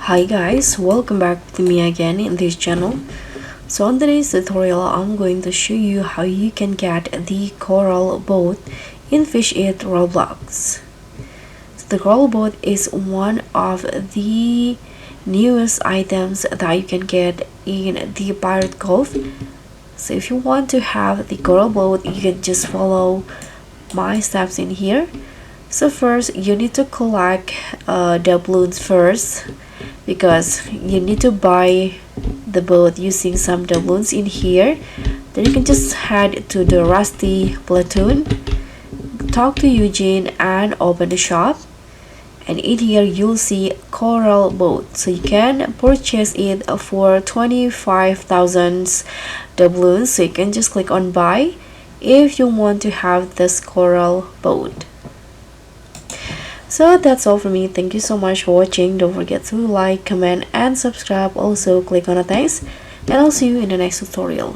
Hi guys, welcome back to me again in this channel. So on today's tutorial, I'm going to show you how you can get the coral boat in Fish It Roblox. So the coral boat is one of the newest items that you can get in the Pirate Cove. So if you want to have the coral boat, you can just follow my steps in here. So first, you need to collect doubloons first, because you need to buy the boat using some doubloons in here. Then you can just head to the Rusty platoon, talk to Eugene and open the shop, and in here you'll see coral boat, so you can purchase it for 25,000 doubloons. So you can just click on buy if you want to have this coral boat. So that's all for me. Thank you so much for watching. Don't forget to like, comment and subscribe. Also click on the thanks, and I'll see you in the next tutorial.